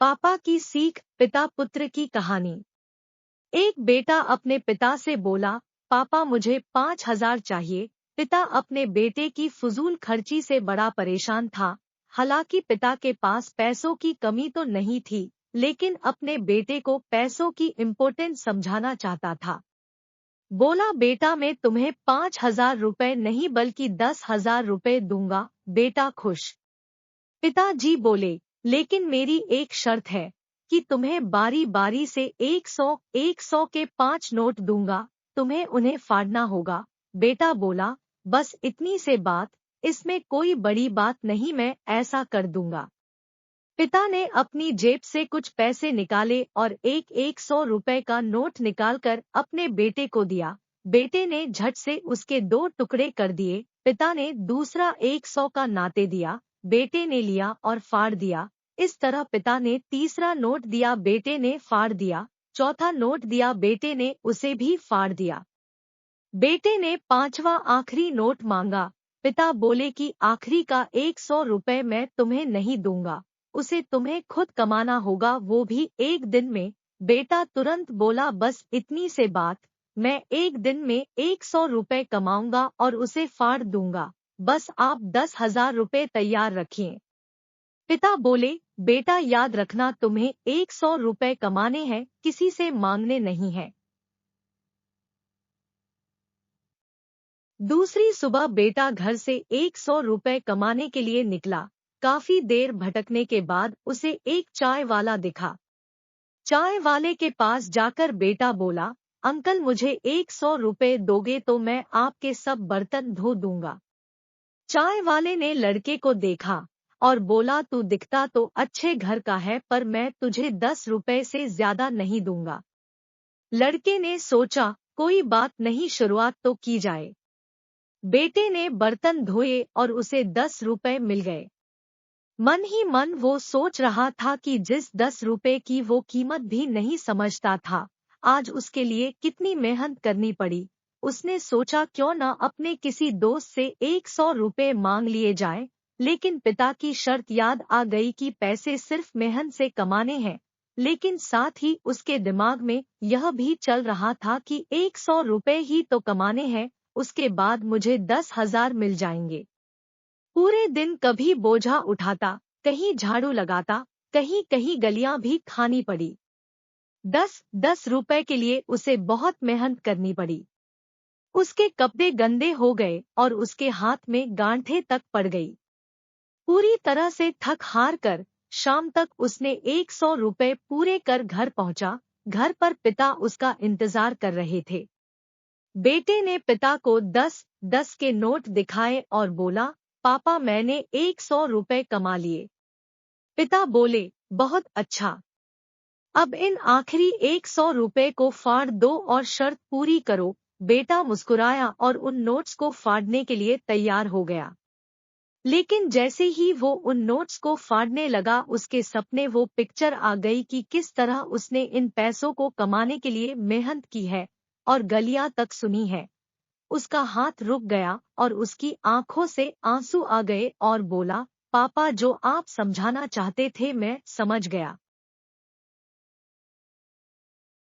पापा की सीख, पिता पुत्र की कहानी। एक बेटा अपने पिता से बोला, पापा मुझे 5,000 चाहिए। पिता अपने बेटे की फजूल खर्ची से बड़ा परेशान था। हालांकि पिता के पास पैसों की कमी तो नहीं थी, लेकिन अपने बेटे को पैसों की इम्पोर्टेंस समझाना चाहता था। बोला, बेटा मैं तुम्हें 5,000 रुपए नहीं बल्कि 10,000 रुपए दूंगा। बेटा खुश। पिताजी बोले, लेकिन मेरी एक शर्त है कि तुम्हें बारी बारी से 100 के 5 नोट दूंगा, तुम्हें उन्हें फाड़ना होगा। बेटा बोला, बस इतनी से बात, इसमें कोई बड़ी बात नहीं, मैं ऐसा कर दूंगा। पिता ने अपनी जेब से कुछ पैसे निकाले और एक 100 रुपए का नोट निकालकर अपने बेटे को दिया। बेटे ने झट से उसके 2 टुकड़े कर दिए। पिता ने दूसरा 100 का नाते दिया। बेटे ने लिया और फाड़ दिया। इस तरह पिता ने तीसरा नोट दिया, बेटे ने फाड़ दिया। चौथा नोट दिया, बेटे ने उसे भी फाड़ दिया। बेटे ने 5वां आखिरी नोट मांगा। पिता बोले कि आखिरी का 100 रुपए मैं तुम्हें नहीं दूंगा, उसे तुम्हें खुद कमाना होगा, वो भी एक दिन में। बेटा तुरंत बोला, बस इतनी से बात, मैं एक दिन में 100 रुपए कमाऊंगा और उसे फाड़ दूंगा। बस आप 10,000 रुपए तैयार रखिए। पिता बोले, बेटा याद रखना, तुम्हें 100 रुपए कमाने हैं, किसी से मांगने नहीं है। दूसरी सुबह बेटा घर से 100 रुपए कमाने के लिए निकला। काफी देर भटकने के बाद उसे एक चाय वाला दिखा। चाय वाले के पास जाकर बेटा बोला, अंकल मुझे 100 रुपए दोगे तो मैं आपके सब बर्तन धो दूंगा। चाय वाले ने लड़के को देखा और बोला, तू दिखता तो अच्छे घर का है, पर मैं तुझे 10 रुपए से ज्यादा नहीं दूंगा। लड़के ने सोचा, कोई बात नहीं, शुरुआत तो की जाए। बेटे ने बर्तन धोए और उसे 10 रुपए मिल गए। मन ही मन वो सोच रहा था कि जिस 10 रुपए की वो कीमत भी नहीं समझता था, आज उसके लिए कितनी मेहनत करनी पड़ी। उसने सोचा, क्यों न अपने किसी दोस्त से 100 रुपए मांग लिए जाए। लेकिन पिता की शर्त याद आ गई कि पैसे सिर्फ मेहनत से कमाने हैं। लेकिन साथ ही उसके दिमाग में यह भी चल रहा था कि 100 रुपए ही तो कमाने हैं, उसके बाद मुझे 10,000 मिल जाएंगे। पूरे दिन कभी बोझा उठाता, कहीं झाड़ू लगाता, कहीं कहीं गलियां भी खानी पड़ी। 10 रुपए के लिए उसे बहुत मेहनत करनी पड़ी। उसके कपड़े गंदे हो गए और उसके हाथ में गांठें तक पड़ गई। पूरी तरह से थक हार कर शाम तक उसने 100 रुपए पूरे कर घर पहुंचा। घर पर पिता उसका इंतजार कर रहे थे। बेटे ने पिता को 10 के नोट दिखाए और बोला, पापा मैंने 100 रुपए कमा लिए। पिता बोले, बहुत अच्छा। अब इन आखिरी 100 रुपए को फाड़ दो और शर्त पूरी करो। बेटा मुस्कुराया और उन नोट्स को फाड़ने के लिए तैयार हो गया। लेकिन जैसे ही वो उन नोट्स को फाड़ने लगा, उसके सपने वो पिक्चर आ गई कि किस तरह उसने इन पैसों को कमाने के लिए मेहनत की है और गलियां तक सुनी है। उसका हाथ रुक गया और उसकी आंखों से आंसू आ गए और बोला, पापा जो आप समझाना चाहते थे मैं समझ गया।